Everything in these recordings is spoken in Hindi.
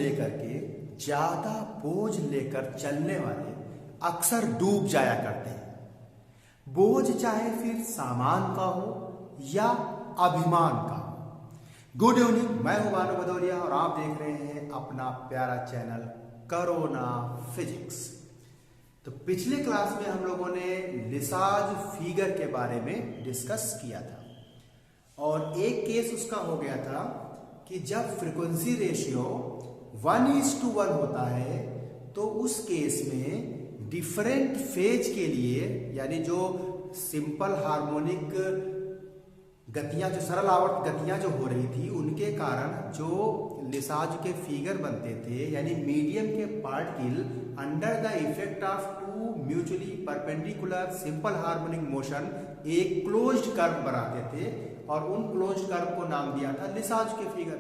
लेकर के, ज्यादा बोझ लेकर चलने वाले अक्सर डूब जाया करते हैं। बोझ चाहे फिर सामान का हो या अभिमान का हो। गुड इवनिंग, मैं हूं भानु भदौरिया और आप देख रहे हैं अपना प्यारा चैनल कोरोना फिजिक्स। तो पिछले क्लास में हम लोगों ने लिसाज फिगर के बारे में डिस्कस किया था और एक केस उसका हो गया था कि जब फ्रीक्वेंसी रेशियो 1:1 होता है तो उस केस में डिफरेंट फेज के लिए, यानी जो सिंपल हार्मोनिक गतियां, जो सरल आवर्त गतियां जो हो रही थी, उनके कारण जो लिसाज के फिगर बनते थे, यानी मीडियम के particle under the effect of two mutually perpendicular simple harmonic motion एक क्लोज्ड कर्व बनाते थे और उन क्लोज्ड कर्व को नाम दिया था लिसाज के फिगर,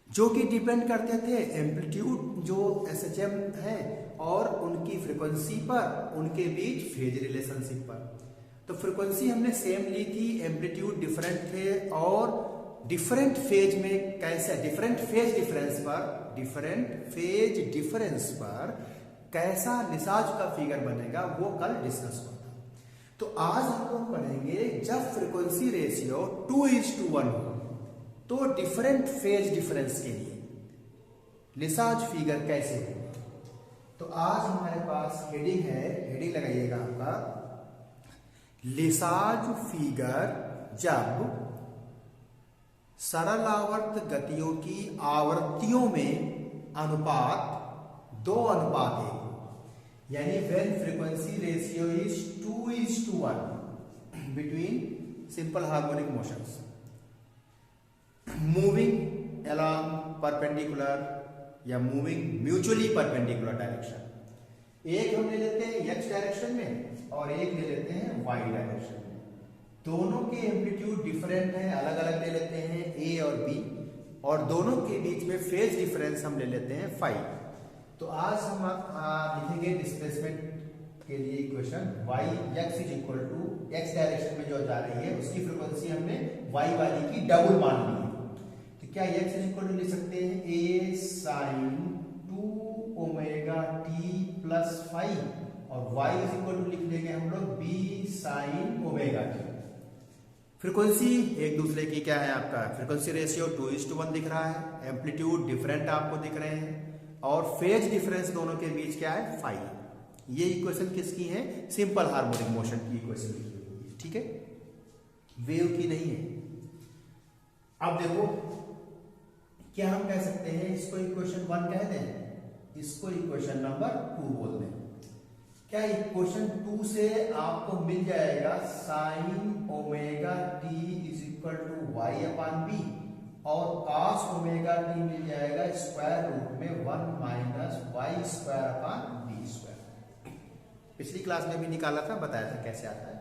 जो कि डिपेंड करते थे एम्पलीट्यूड जो SHM है और उनकी फ्रीक्वेंसी पर, उनके बीच फेज रिलेशनशिप पर। तो फ्रीक्वेंसी हमने सेम ली थी, एम्पलीट्यूड डिफरेंट थे और डिफरेंट फेज में कैसे, डिफरेंट फेज डिफरेंस पर कैसा लिसाज का फिगर बनेगा वो कल डिस्कस होगा। तो आज हम लोग पढ़ेंगे जब फ्रीक्वेंसी रेशियो 2:1 हो तो डिफरेंट फेज डिफरेंस के लिए लिसाज फिगर कैसे हो। तो आज हमारे पास हेडिंग है, हेडिंग लगाइएगा आपका, लिसाज फिगर जब सरल आवर्त गतियों की आवृत्तियों में अनुपात 2:1, यानी when frequency ratio is 2:1 between simple harmonic motions moving along perpendicular या मूविंग म्यूचुअली परपेंडिकुलर डायरेक्शन। एक हम ले लेते हैं x डायरेक्शन में और एक ले लेते हैं y डायरेक्शन में। दोनों के एम्पलीट्यूड डिफरेंट है, अलग अलग ले लेते हैं a और b, और दोनों के बीच में फेज डिफरेंस हम ले लेते हैं phi। तो आज हम लिखेंगे डिस्प्लेसमेंट के लिए equation y x is equal to x direction में जो जा रही है उसकी फ्रीक्वेंसी हमने y वाली की डबल मान ली है। तो क्या x इज इक्वल टू लिख सकते हैं a sin 2ωt plus phi और y इज इक्वल टू लिख लेंगे हम लोग b sin ωt। फ्रीक्वेंसी एक दूसरे की क्या है, आपका फ्रीक्वेंसी रेशियो 2:1 दिख रहा है, एम्पलीट्यूड डिफरेंट आपको दिख रहे हैं और फेज डिफरेंस दोनों के बीच क्या है, phi। ये इक्वेशन किसकी है, सिंपल हार्मोनिक मोशन की इक्वेशन लिखी हुई है, ठीक है, वेव की नहीं है। अब देखो क्या हम कह सकते हैं, इसको इक्वेशन 1 कह दें, इसको इक्वेशन नंबर 2 बोल दें। क्या इक्वेशन 2 से आपको मिल जाएगा sin ωt is equal to y/b और cos ωt मिल जाएगा स्क्वायर रूट में 1 - y²/b²। पिछली क्लास में भी निकाला था, बताया था कैसे आता है।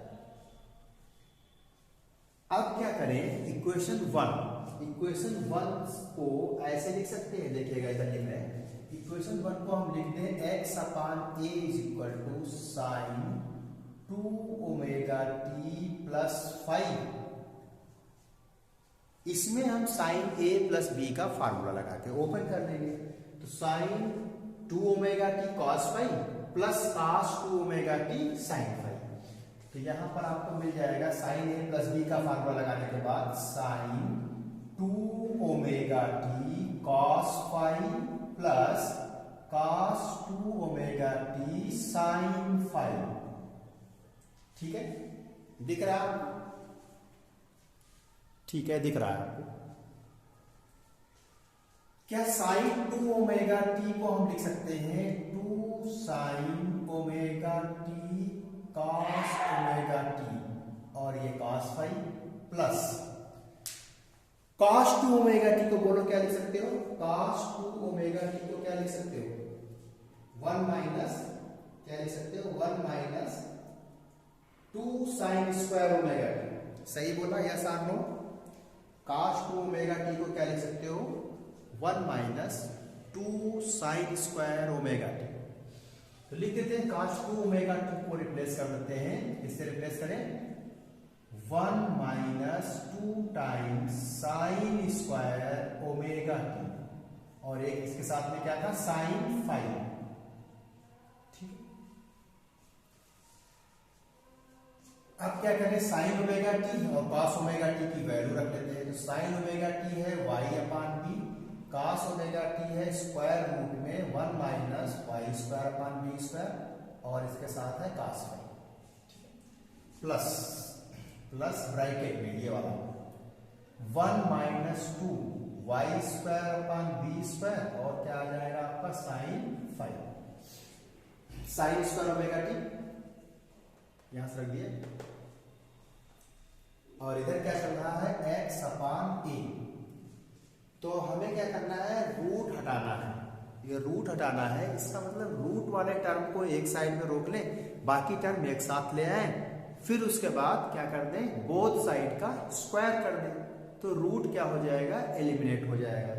अब क्या करें, इक्वेशन 1 को ऐसे लिख सकते हैं, देखिएगा इधर लिख रहे हैं, इक्वेशन 1 को हम लिखते हैं x/a is equal to sine 2ωt plus phi। इसमें हम साइन a प्लस b का फार्मूला लगा के ओपन कर देंगे। तो sine 2ωt cos phi plus cos 2ωt sin phi। तो यहां पर आपको मिल जाएगा साइन a प्लस b का फार्मूला लगाने के बाद sine 2ωt cos phi plus cos 2ωt sin phi। ठीक है, दिख रहा है आपको? ठीक है, दिख रहा है आपको? क्या साइन 2ωt को हम लिख सकते हैं 2 sin ωt cos ωt और ये cos phi plus cos 2ωt को बोलो क्या लिख सकते हो, cos 2ωt को क्या लिख सकते हो, 1 माइनस क्या लिख सकते हो, 1 - 2 sin स्क्वायर ωt। सही बोला, yes are no? cos 2ωt को क्या लिख सकते हो, 1 - 2 sin स्क्वायर ωt। तो लिख देते हैं cos 2ωt को रिप्लेस कर देते हैं, इससे रिप्लेस करें 1 - 2 टाइम्स साइन स्क्वायर ωt और एक इसके साथ में क्या था, साइन फाई। ठीक है, अब क्या करें, साइन ओमेगा टी और कॉस ओमेगा टी की वैल्यू रख लेते हैं। तो साइन ओमेगा टी है Y upon B, cos omega T है स्क्वायर रूट में 1 minus Y square upon B square, और इसके साथ है cos phi, plus plus bracket में ये वाला 1 minus 2 Y square upon B square, और क्या आ जाएगा आपका sine phi, sine square omega T यहां से रख दिए, और इधर क्या चल रहा है, x अपान ए। तो हमें क्या करना है, रूट हटाना है, ये रूट हटाना है। इसका मतलब रूट वाले टर्म को एक साइड में रोक लें, बाकी टर्म एक साथ ले आए, फिर उसके बाद क्या कर दें, बोथ साइड का स्क्वायर कर दें, तो रूट क्या हो जाएगा, एलिमिनेट हो जाएगा।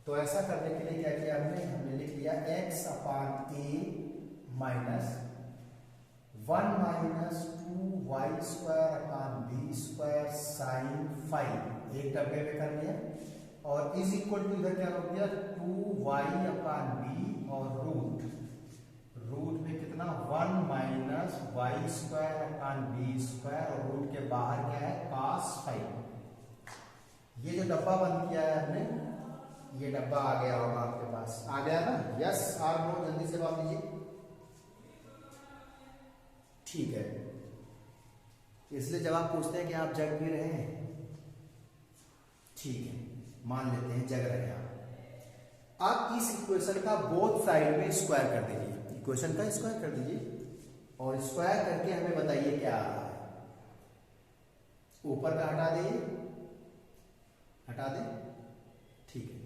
तो ऐसा करने के लिए क्या किया हमने लिख लिया x upon a minus 1 minus 2 Y square upon B square sine phi, एक डब्बे में कर लिया, और इज इक्वल टू इधर क्या हो गया, 2 वाई अपान बी, और रूट में कितना 1 minus Y square upon B square, और रूट के बाहर क्या है, कॉस फाई। ये जो डब्बा बंद किया है हमने, ये डब्बा आ गया होगा आपके पास, आ गया ना, यस और नो, जल्दी से बात लीजिए। ठीक है, इसलिए जब आप पूछते हैं कि आप जग भी रहे हैं, ठीक है, मान लेते हैं जग रहे हैं आप इस इक्वेशन का बोथ साइड में स्क्वायर कर दीजिए, इक्वेशन का स्क्वायर कर दीजिए, और स्क्वायर करके हमें बताइए क्या आ रहा है। ऊपर का हटा दीजिए, हटा दें, ठीक है।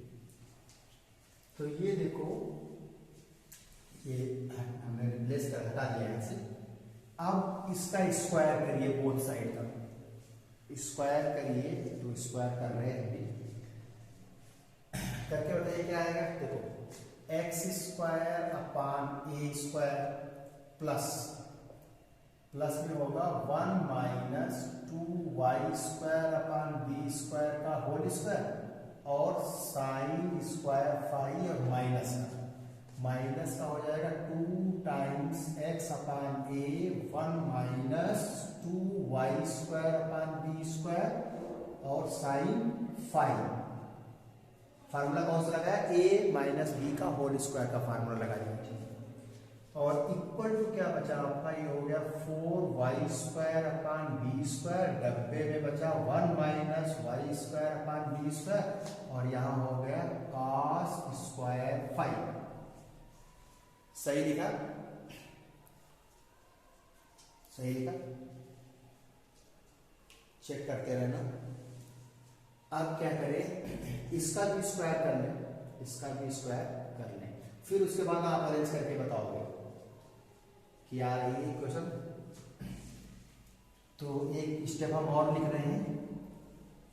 तो ये देखो, ये हमने रिप्लेस कर हटा दिया यहां से। अब इसका स्क्वायर करिए, बोथ साइड का स्क्वायर करिए, तो स्क्वायर कर रहे हैं अभी, करके बताइए क्या आएगा। देखो x square upon a square plus में होगा 1 minus 2 Y square upon B square का होल स्क्वायर, और साइन स्क्वायर फाई, और माइनस का हो जाएगा 2 times x upon a 1 minus 2 Y square upon B square, और साइन फाई। फार्मूला कौन सा लगाया, a माइनस बी का होल स्क्वायर का फार्मूला लगा दिया, और इक्वल टू क्या बचा आपका, ये हो गया 4 y square upon B square, डब्बे में बचा 1 minus Y square upon B square, और यहां हो गया कॉस स्क्वायर फाई। सही लिखा, सही लिखा, चेक करते रहना। अब क्या करें, इसका भी स्क्वायर कर लें, इसका भी स्क्वायर कर लें, फिर उसके बाद आप अरेंज करके बताओगे कि यार ये इक्वेशन। तो एक स्टेप हम और लिख रहे हैं,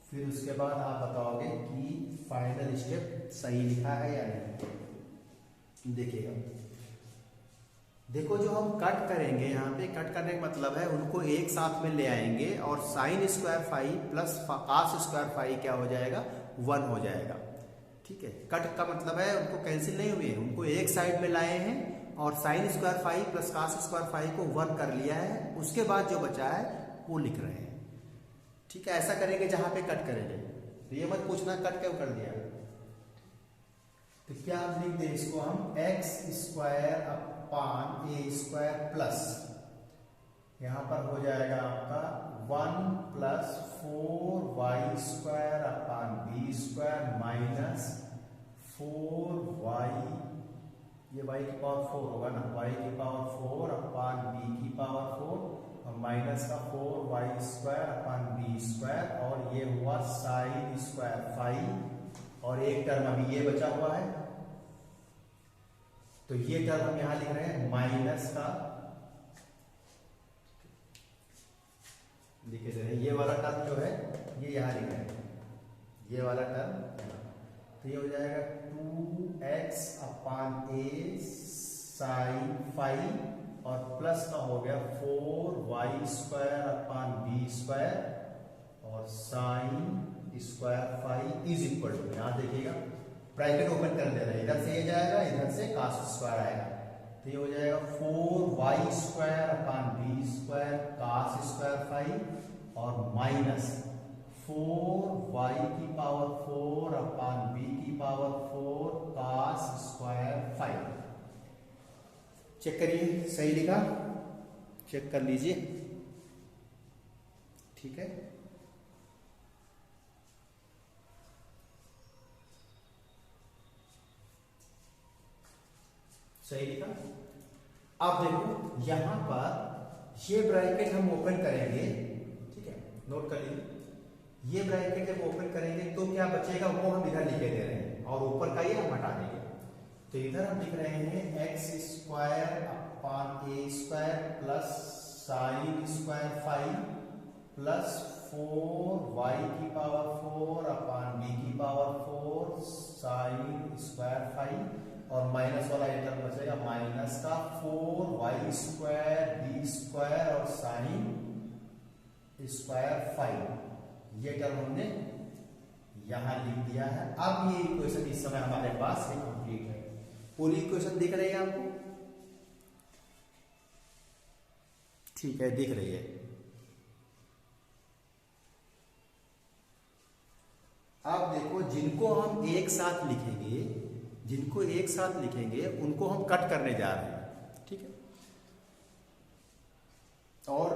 फिर उसके बाद आप बताओगे कि फाइनल स्टेप सही लिखा है या नहीं। देखिएगा, देखो जो हम कट करेंगे यहाँ पे, कट करने का मतलब है उनको एक साथ में ले आएंगे, और sine square phi plus cos square phi क्या हो जाएगा, 1 हो जाएगा। ठीक है, कट का मतलब है उनको कैंसिल नहीं हुए, उनको एक साइड में लाए हैं, और sine square phi plus cos square phi को 1 कर लिया है, उसके बाद जो बचा है वो लिख रहे हैं। ठीक है, ऐसा करेंगे जहां पे कट करेंगे, तो ये मत पूछना कट क्यों कर दिया। तो क्या आप लिख दें इसको हम, x square upon a square plus, यहां पर हो जाएगा आपका 1 plus 4 y square upon B square minus 4 y, ये y की पावर 4 होगा ना, y की पावर 4 अपान b की पावर 4, और माइनस का 4 y square upon B square, और ये हुआ साइन स्क्वायर फाई, और एक टर्म अभी ये बचा हुआ है, तो ये टर्म हम यहां लिख रहे हैं माइनस का, लिखे दे रहे हैं, ये वाला टर्म जो है ये यहां लिख रहे हैं, ये वाला टर्म, तो ये हो जाएगा 2x upon a sine phi, और प्लस का हो गया 4 y square upon B square, और sine square phi is equal to, यहां देखिएगा ब्रैकेट ओपन कर दे रहे हैं, इधर से ये जाएगा, इधर से cos स्क्वायर आएगा, तो ये हो जाएगा 4y square upon B square cos square 5 और माइनस 4y की पावर 4 अपान बी की पावर 4 cos स्क्वायर 5। चेक करिए सही लिखा, चेक कर लीजिए, ठीक है। सही लिखा। अब देखो यहां पर ये ब्रैकेट हम ओपन करेंगे, ठीक है, नोट कर लीजिए। ये ब्रैकेट जब ओपन करेंगे तो क्या बचेगा वो हम इधर लिखे दे रहे हैं, और ऊपर का ये हम हटा देंगे। तो इधर हम लिख रहे हैं x square upon a square plus sine square 5 plus 4y की पावर 4 अपान बी की पावर 4 साइन स्क्वायर 5 और माइनस वाला ये टर्म बचेगा माइनस का 4y स्क्वायर बी स्क्वायर और साइन स्क्वायर 5। ये टर्म हमने यहां लिख दिया है। अब ये इक्वेशन इस समय हमारे पास है, कंप्लीट है। पूरी इक्वेशन दिख रही है आपको, ठीक है, दिख रही है। अब देखो जिनको हम एक साथ लिखेंगे, जिनको एक साथ लिखेंगे उनको हम कट करने जा रहे हैं, ठीक है। और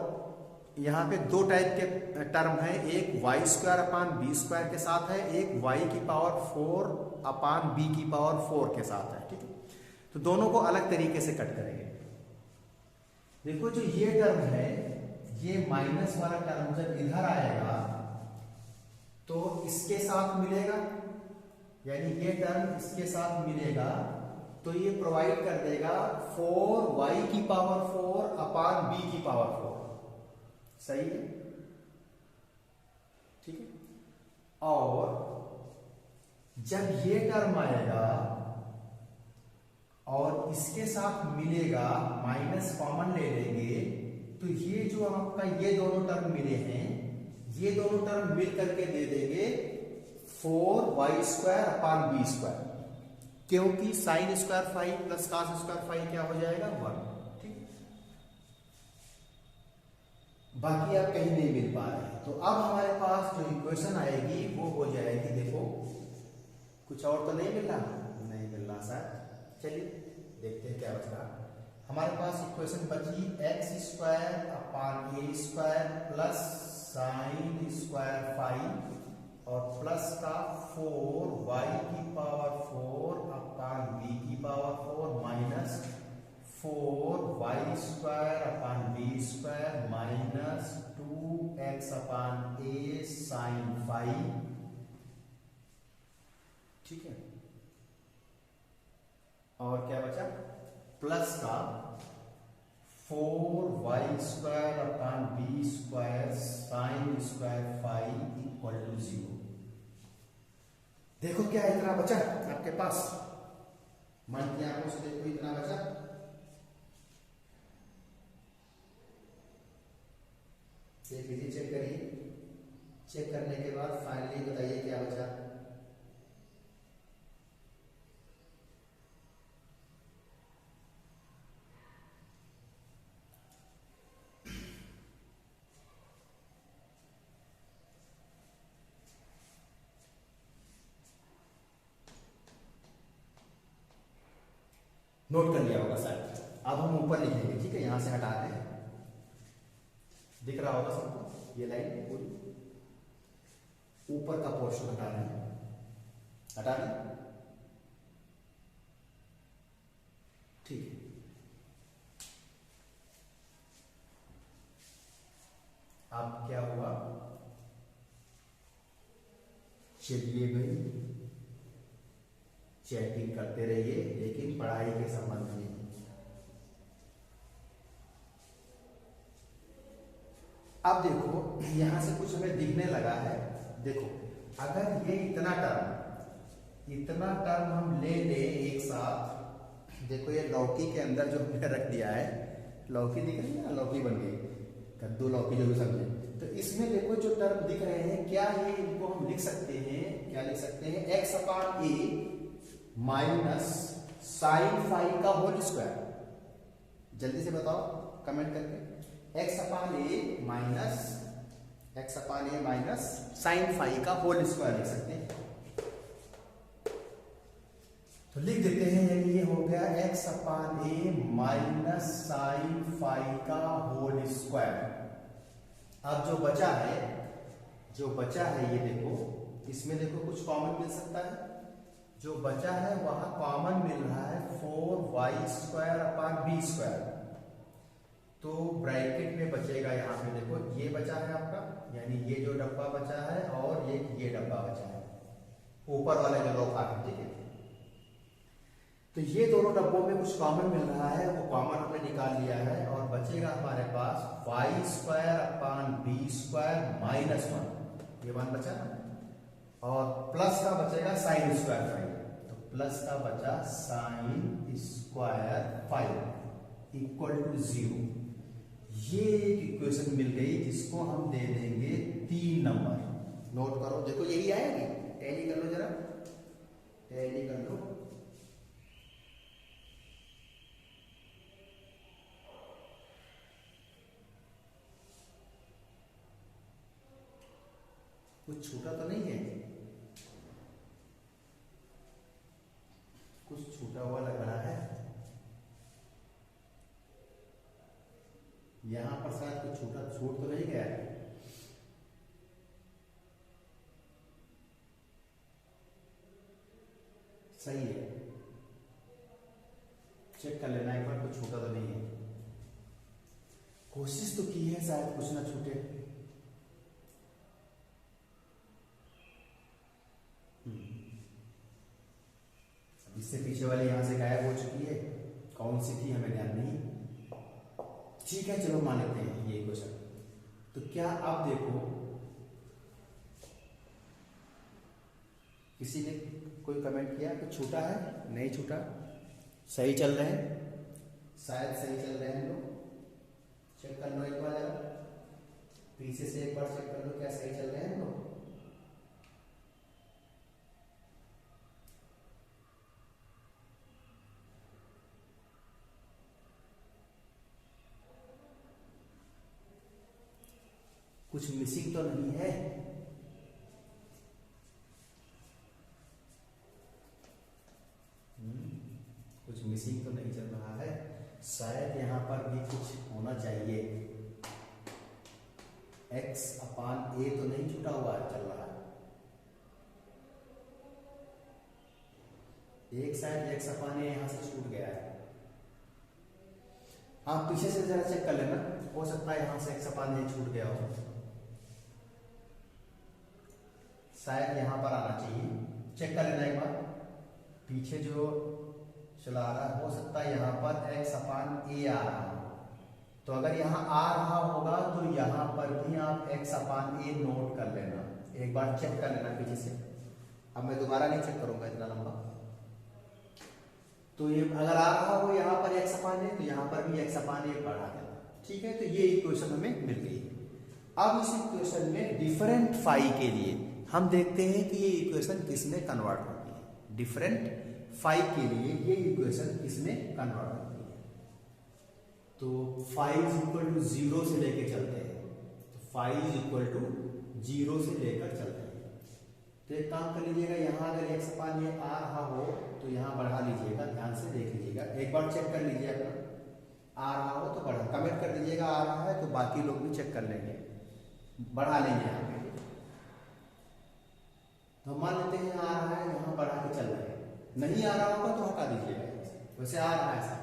यहाँ पे दो टाइप के टर्म है, एक y square upon B square के साथ है, एक वाई की पावर 4 अपान बी की पावर 4 के साथ है, ठीक है। तो दोनों को अलग तरीके से कट करेंगे। देखो जो ये टर्म है, ये माइनस वाला टर्म जब इधर आएगा तो इसके साथ मिलेगा, यानी ये टर्म इसके साथ मिलेगा, तो ये प्रोवाइड कर देगा 4y की पावर 4 अपान b की पावर 4। सही है, ठीक है। और जब ये टर्म आएगा और इसके साथ मिलेगा, माइनस कॉमन ले लेंगे, तो ये जो आपका ये दोनों टर्म मिले हैं, ये दोनों टर्म मिल करके दे देंगे 4y square upon B square, क्योंकि sine square 5 plus cos square 5 क्या हो जाएगा 1, ठीक। बाकी आप कहीं नहीं मिल पा रहे हैं, तो अब हमारे पास जो इक्वेशन आएगी वो हो जाएगी, देखो कुछ और तो नहीं मिल रहा, नहीं मिल रहा शायद, चलिए देखते हैं क्या बच रहा। हमारे पास इक्वेशन बची x square upon a square plus sine square 5 और प्लस का 4y की पावर 4 अपान बी की power 4 minus 4y square upon B square minus 2x upon a sine 5, ठीक है। और क्या बचा, प्लस का 4y square upon B square sine square 5 equal to 0। देखो क्या इतना बचा आपके पास, मन की आंखों से देखो इतना बचा। देख लीजिए, चेक करिए, चेक करने के बाद फाइनली बताइए क्या बचा। नोट कर लिया होगा सर। अब हम ऊपर लिखेंगे, ठीक है, यहां से हटा दें, दिख रहा होगा सबको ये लाइन पूरी, ऊपर का पोर्शन हटा दें, हटा दें, ठीक है। अब क्या हुआ, चलिए भाई चैटिंग करते रहिए, लेकिन पढ़ाई के संबंध में। अब देखो यहां से कुछ हमें दिखने लगा है, देखो अगर ये इतना टर्म हम ले ले एक साथ, देखो ये लौकी के अंदर जो हमने रख दिया है, लौकी दिख रही है ना, लौकी बन गई, कद्दू लौकी जो भी समझे, तो इसमें देखो जो टर्म दिख रहे हैं, क्या ये इनको हम लिख सकते हैं, क्या लिख सकते हैं, x upon a minus sign five का होल स्क्वायर। जल्दी से बताओ कमेंट करके। X upon a minus sign five का होल स्क्वायर लिख सकते हैं। तो लिख देते हैं, यानी ये हो गया x upon a minus sign five का होल स्क्वायर। अब जो बचा है ये देखो, इसमें देखो कुछ कॉमन मिल सकता है। जो बचा है वहां कॉमन मिल रहा है 4y² अपान b²। तो ब्रैकेट में बचेगा, यहाँ पे देखो ये बचा है आपका, यानी ये जो डब्बा बचा है और ये डब्बा बचा है, ऊपर वाला जो लोखा है, ठीक है। तो ये दोनों डब्बों में कुछ कॉमन मिल रहा है, वो कॉमन हमने निकाल लिया है और बचेगा हमारे पास y² अपान b² माइनस 1, ये 1 बचा ना, और प्लस का बचेगा साइन स्क्वायर 5। तो प्लस का बचा साइन स्क्वायर 5 इक्वल टू 0। ये एक इक्वेशन मिल गई जिसको हम दे देंगे 3 नंबर। नोट करो, देखो यही आएगी। टैली कर लो जरा, टैली कर लो। कुछ छूटा तो नहीं है? कुछ छूटा हुआ लग रहा है। यहां पर शायद कुछ छूट तो नहीं गया है। सही है, चेक कर लेना एक बार, कुछ छूटा तो नहीं है। कोशिश तो की है, शायद कुछ ना छूटे। इससे पीछे वाले यहां से गायब हो चुकी है, कौन सी थी हमें ध्यान नहीं। ठीक है, चलो मान लेते हैं ये क्वेश्चन। तो क्या आप देखो, किसी ने कोई कमेंट किया कि छूटा है? नहीं छूटा, सही चल रहे हैं, शायद सही चल रहे हैं लोग। चेक कर लो एक बार जरा, पीछे से एक बार चेक कर लो क्या सही चल रहे हैं लोग। कुछ मिसिंग तो नहीं है? कुछ मिसिंग तो नहीं चल रहा है, शायद यहां पर भी कुछ होना चाहिए। x अपान ए तो नहीं छूटा हुआ चल रहा है, एक शायद x अपान ए यहां से छूट गया है। आप पीछे से जरा चेक कर लेना, हो सकता है यहां से x अपान ए छूट गया हो, शायद यहां पर आना चाहिए। चेक कर लेना एक बार, पीछे जो चला रहा है हो सकता है यहां पर x अपान ए आ रहा हो। तो अगर यहां आ रहा होगा तो यहां पर भी आप x अपान ए नोट कर लेना, एक बार चेक कर लेना पीछे से। अब मैं दोबारा नहीं चेक करूंगा इतना लंबा। तो ये अगर आ रहा हो यहां पर x अपान ए, तो यहां पर भी x अपान ए बढ़ा देना, ठीक है। तो ये इक्वेशन हमें मिल गई। अब इस इक्वेशन में डिफरेंट फाई के लिए हम देखते हैं कि ये इक्वेशन किसमें कन्वर्ट होती है। डिफरेंट फाई के लिए ये इक्वेशन किसमें कन्वर्ट होती है। तो फाई इज इक्वल टू 0 से लेके चलते हैं, तो फाई इज इक्वल टू 0 से लेकर चलते हैं। तो एक काम कर लीजिएगा, यहां अगर x अपान ये आ रहा हो तो यहां बढ़ा लीजिएगा, ध्यान से देख लीजिएगा, एक बार चेक कर लीजिए अपना। आ रहा हो तो बढ़ा, कमेंट कर दीजिएगा आ रहा है, तो बाकी लोग भी चेक कर लेंगे, बढ़ा लेंगे यहाँ पे। तो मान लेते हैं आ रहा है, यहां बढ़ा के चल रहे हैं। नहीं आ रहा होगा तो हटा दीजिएगा, वैसे आ रहा है ऐसा।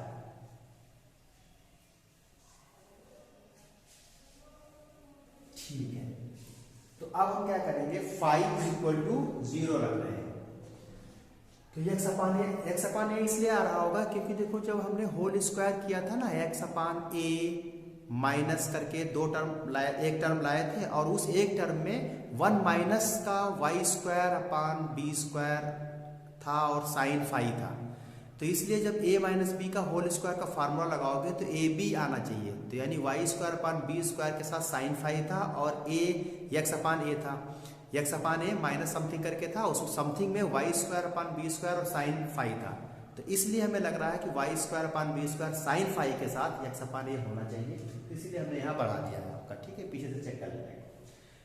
ठीक है, तो अब हम क्या करेंगे, 5 इक्वल टू 0 रख रहे हैं। तो x अपान ए इसलिए आ रहा होगा क्योंकि देखो जब हमने होल स्क्वायर किया था ना, x अपान ए माइनस करके एक टर्म लाए थे, और उस एक टर्म में 1 माइनस का y² अपान b² था और साइन फाई था। तो इसलिए जब a माइनस बी का होल स्क्वायर का फार्मूला लगाओगे तो ए बी आना चाहिए। तो यानी y² अपान b² के साथ साइन फाई था और a x अपान ए था। X upon a minus something करके था, उस समथिंग में y square upon B square और साइन फाई था, तो इसलिए हमें लग रहा है कि y square upon B square sine phi के साथ एक्स अपान ए होना चाहिए, इसीलिए हमने यहाँ बढ़ा दिया है आपका। ठीक है, पीछे से चेक कर लेंगे।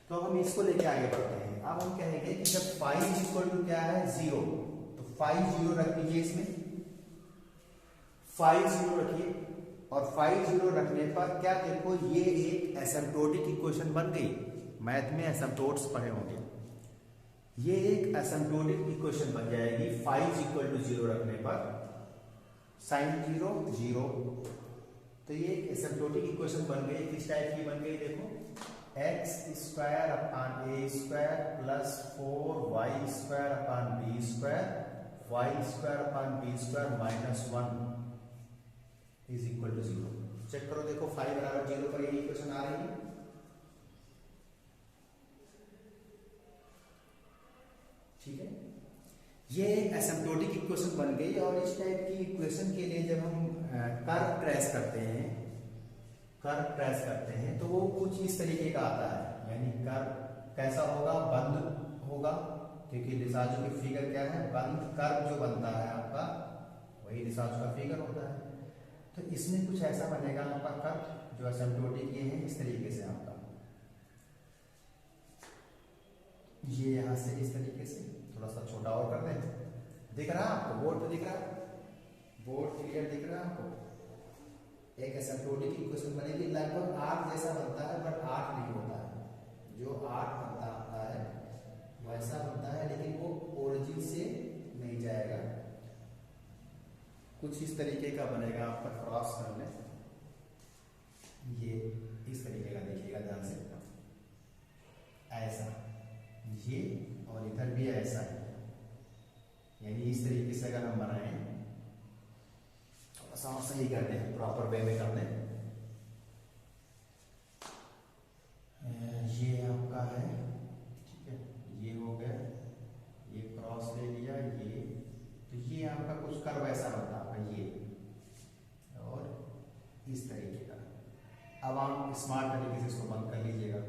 तो अब हम इसको लेके आगे बढ़ते हैं। अब हम कहेंगे कि जब फाई इज इक्वल टू क्या है 0, तो फाई 0 रख दीजिए, इसमें फाई 0 रखिए, और फाई 0 रखने पर क्या देखो, ये एक एसिम्प्टोटिक इक्वेशन बन गई। मैथ में एसिम्प्टोट्स पढ़े होंगे, ये एक एसिम्प्टोटिक इक्वेशन बन जाएगी फाई इज इक्वल टू 0 रखने पर, साइन 0 0, तो ये एक एसिम्प्टोटिक इक्वेशन बन गई। किस टाइप की बन गई देखो, x square upon a square plus 4y square upon B square, y square upon B square minus 1 is equal to 0। Check करो, देखो फाई बराबर 0 पर ये इक्वेशन आ रही है। ठीक है, ये एक एसिम्प्टोटिक इक्वेशन बन गई। और इस टाइप की इक्वेशन के लिए जब हम कर्व ट्रेस करते हैं, तो वो कुछ इस तरीके का आता है, यानी कर्व कैसा होगा, बंद होगा, क्योंकि रिसाजू की फिगर क्या है, बंद कर्व जो बनता है आपका वही रिसाजू का फिगर होता है। तो इसमें कुछ ऐसा बनेगा आपका कर्व जो एसिम्प्टोटिक ये है, इस तरीके से आपका ये यहां से इस तरीके से, थोड़ा सा छोटा और कर दें, दिख रहा है आपको, बोर्ड पे दिख रहा है, बोर्ड क्लियर दिख रहा है आपको। एक एसिम्प्टोटिक इक्वेशन बनेगी, लगभग 8 जैसा बनता है, बट 8 नहीं होता है, जो 8 बनता है वैसा बनता है, लेकिन वो ओरिजिन से नहीं जाएगा, कुछ इस तरीके का बनेगा आपका। क्रॉस कर लें, ये इस तरीके का देखिएगा ध्यान से, ऐसा ये, और इधर भी ऐसा है, यानी इस तरीके से अगर हम बनाएं, थोड़ा सा सही कर दें, प्रॉपर वे में कर दें। ये आपका है, ठीक है, ये हो गया, ये क्रॉस ले लिया, ये, तो ये आपका कुछ कर्व ऐसा बनता है ये, और इस तरीके का। अब आप स्मार्ट तरीके से इसको बंद कर लीजिएगा।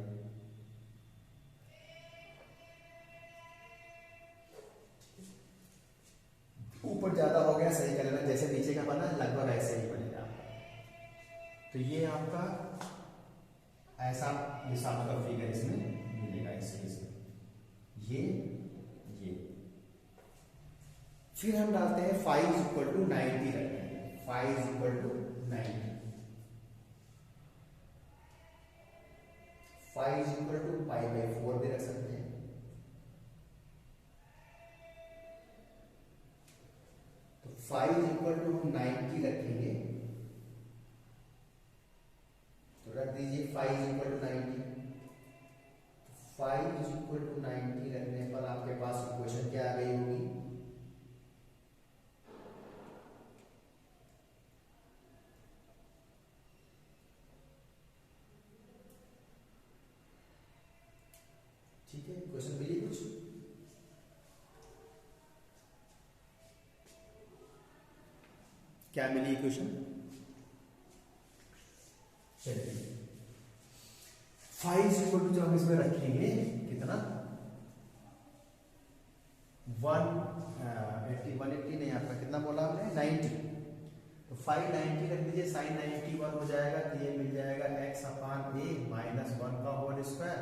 ऊपर ज्यादा हो गया, सही कर लेना, जैसे नीचे का बना लगभग ऐसे ही बनेगा। तो ये आपका ऐसा हिसाब का फिगर इसमें मिलेगा, इसमें ये फिर हम डालते हैं फाई इज इक्वल टू 90 रखते हैं, phi is equal to 90, phi is equal to pi by 4 भी रख सकते हैं। तो फाई इज इक्वल टू हम 90 रखेंगे, तो रख दीजिए phi is equal to 90। Phi is equal to 90 रखने पर आपके पास इक्वेशन क्या आ गई होगी, ठीक है, क्वेश्चन मिली कुछ, क्या मिली इक्वेशन, चलिए फाई इज इक्वल टू जब हम इसमें रखेंगे कितना 180 नहीं, आपका कितना बोला हमने 90, तो फाई 90 रख दीजिए, साइन 91 हो जाएगा, तो ये मिल जाएगा एक्स अपान ए माइनस 1 का whole square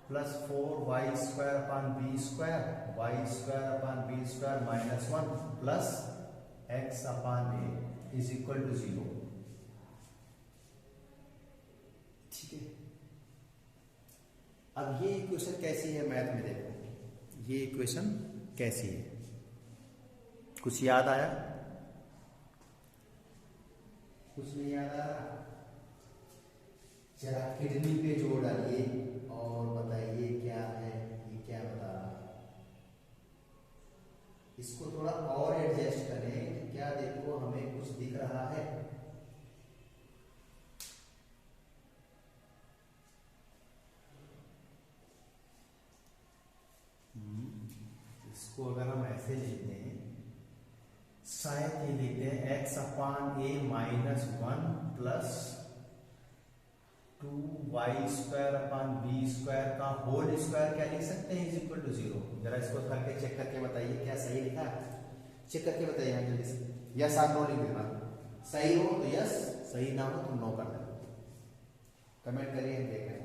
plus 4y square upon B square, y square upon B square minus 1 plus x upon a is equal to 0। ठीक है, अब ये इक्वेशन कैसी है मैथ में देखो, ये इक्वेशन कैसी है, कुछ याद आया, कुछ नहीं याद आ रहा, जरा किडनी पे जोड़ डालिए और बताइए क्या है, ये क्या बता रहा है, इसको थोड़ा और एडजस्ट करें, क्या देखो हमें कुछ दिख रहा है, इसको अगर हम ऐसे लिखते हैं, शायद ये लिखते हैं x upon a minus 1 plus 2y² का होल स्क्वायर क्या लिख सकते हैं, इज इक्वल टू 0। जरा इसको करके चेक करके बताइए क्या सही लिखा है, चेक करके बताइए यहाँ जल्दी से। यस आप नो लिख देना, सही हो तो यस, सही ना हो तो नो कर देना, कमेंट करिए, हम देख रहे हैं।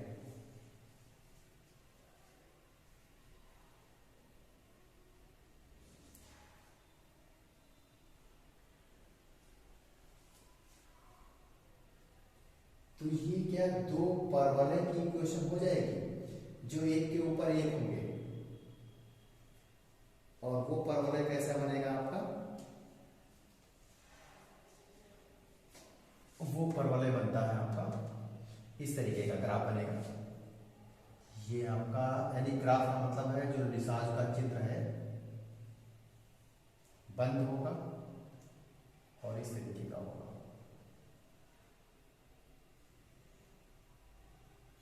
तो ये क्या दो परवलय की इक्वेशन हो जाएगी, जो एक के ऊपर एक होंगे, और वो परवलय कैसा बनेगा आपका, वो परवलय बनता है आपका इस तरीके का ग्राफ बनेगा। ये आपका यानी ग्राफ का मतलब है जो लिसाज का चित्र है बंद होगा और इस तरीके का होगा।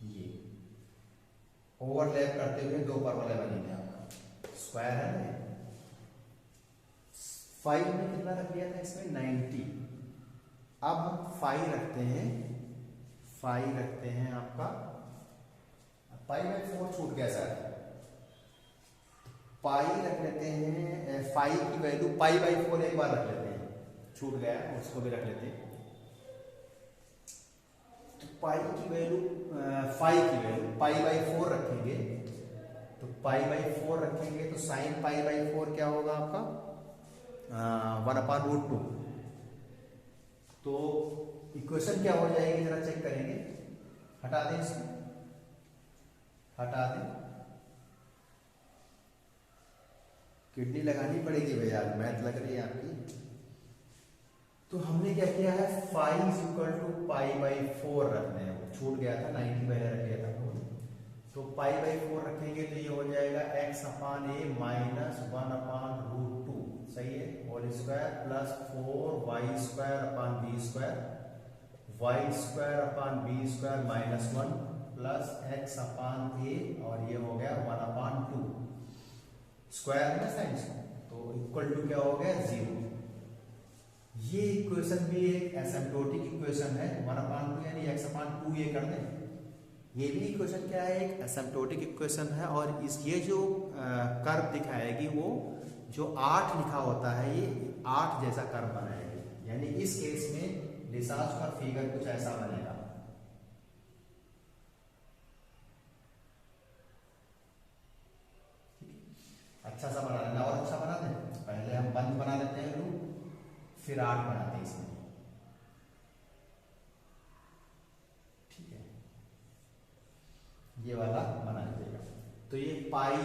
ये ओवरलैप करते हुए दो परवलय बनेंगे आपका, स्क्वायर है ना। 5 में कितना रख लिया था इसमें 90, अब हम 5 रखते हैं, 5 रखते हैं आपका, पाई बाई 4 छूट गया सर, पाई रख लेते हैं, 5 की वैल्यू पाई बाई 4 एक बार रख लेते हैं, छूट गया उसको भी रख लेते हैं। तो पाई की वैल्यू 5 की वैल्यू पाई बाई 4 रखेंगे, तो पाई बाई 4 रखेंगे तो साइन पाई बाई 4 क्या होगा आपका 1/√2। तो इक्वेशन क्या हो जाएगी जरा चेक करेंगे, हटा दें इसमें, हटा दें, किडनी लगानी पड़ेगी भैया, मैथ लग रही है आपकी। तो हमने क्या किया है 5 = पाई बाई 4 रखने हैं, छूट गया था 90 पहले रख लिया था, तो पाई बाई 4 रखेंगे तो ये हो जाएगा x/a माइनस 1/√2, सही है, whole square plus 4y² y² minus 1 प्लस x/a, और ये हो गया 1/2 स्क्वायर में साइंस, तो इक्वल टू क्या हो गया 0। ये इक्वेशन भी एक एसिम्प्टोटिक इक्वेशन है, 1/2 यानी x/2 ये कर दें, ये भी इक्वेशन क्या है एक एसिम्प्टोटिक इक्वेशन है। और इस ये जो कर्व दिखाएगी वो जो 8 लिखा होता है ये 8 जैसा कर्व बनाएगी, यानी इस केस में लिसाज का फिगर कुछ ऐसा बनेगा। अच्छा सा बना लेना, और अच्छा बना दें, पहले हम बंद बना लेते हैं लूप, फिर 8 बनाते हैं इसमें, ठीक है, ये वाला बना लीजिएगा। तो ये पाई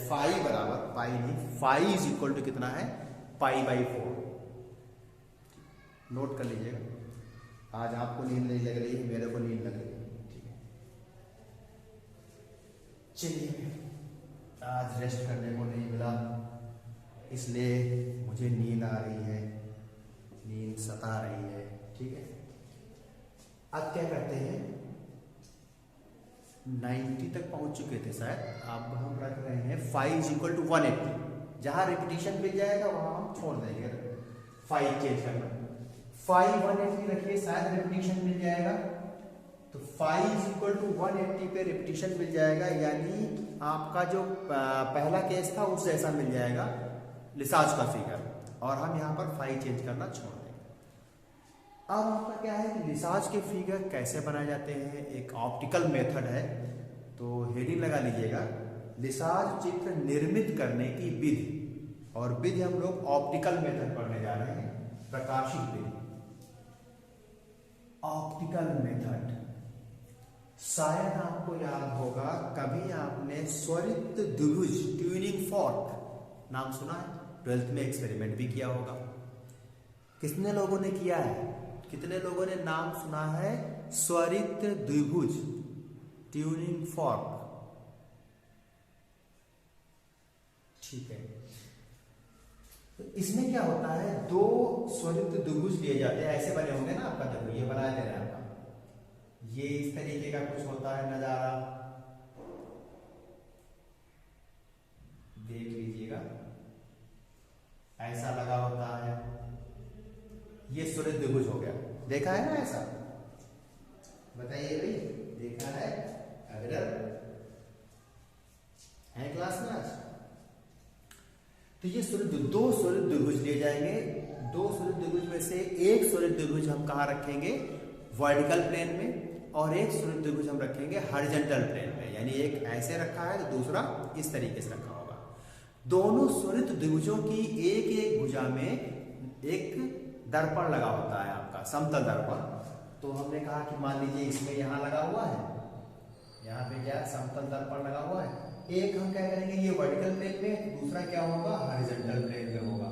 5 बराबर पाई नहीं 5 = कितना है पाई बाई 4, नोट कर लीजिएगा। आज आपको नींद नहीं लग रही है, मेरे को नींद लग रही है, ठीक है। चलिए आज रेस्ट करने को नहीं मिला, इसलिए मुझे नींद आ रही है, नींद सता रही है, ठीक है। अब क्या करते हैं 90 तक पहुंच चुके थे शायद, अब हम रख रहे हैं 5 = 180, जहां रिपीटिशन मिल जाएगा वहां हम छोड़ देंगे, 5 चेंज करना, 5 180 रखिए, शायद रिपीटिशन मिल जाएगा, तो 5 = 180 पे रिपीटिशन मिल जाएगा, यानी आपका जो पहला केस था उस जैसा मिल जाएगा लिसाज का फिगर, और हम यहाँ पर 5 चेंज करना छोड़ देंगे। अब आपका क्या है कि लिसाज के फिगर कैसे बनाए जाते हैं, एक ऑप्टिकल मेथड है, तो हेडिंग लगा लीजिएगा, लिसाज चित्र निर्मित करने की विधि, और विधि हम लोग ऑप्टिकल मेथड पढ़ने जा रहे हैं, प्रकाशिक विधि, ऑप्टिकल मेथड। शायद आपको याद होगा कभी आपने स्वरित द्विभुज ट्यूनिंग फॉर्क नाम सुना है, 12th में एक्सपेरिमेंट भी किया होगा। कितने लोगों ने किया है, कितने लोगों ने नाम सुना है स्वरित द्विभुज ट्यूनिंग फॉर्क, ठीक है। तो इसमें क्या होता है, 2 स्वरित द्विभुज लिए जाते हैं, ऐसे बने होंगे ना आपका, देखो ये बनाया दे रहे हैं आपका, ये इस तरीके का कुछ होता है नजारा, देख लीजिएगा, ऐसा लगा होता है, ये स्वरित द्विभुज हो गया, देखा है ना ऐसा, बताइए भाई। देखा है अविरल है क्लास में आज। तो ये दो सोलिड द्विभुज लिए जाएंगे। दो सोलिड द्विभुज में से एक सोलिड द्विभुज हम कहाँ रखेंगे, वर्टिकल प्लेन में, और एक सोलिड द्विभुज हम रखेंगे हॉरिजॉन्टल प्लेन में। यानी एक ऐसे रखा है तो दूसरा इस तरीके से रखा होगा। दोनों सोलिड द्विभुजों की एक एक भुजा में एक दर्पण लगा होता है आपका, समतल दर्पण। तो हमने कहा कि मान लीजिए इसमें यहाँ लगा हुआ है, यहाँ पे क्या समतल दर्पण लगा हुआ है। एक हम क्या करेंगे, ये वर्टिकल प्लेन में, दूसरा क्या होगा, हॉरिजॉन्टल प्लेन में होगा।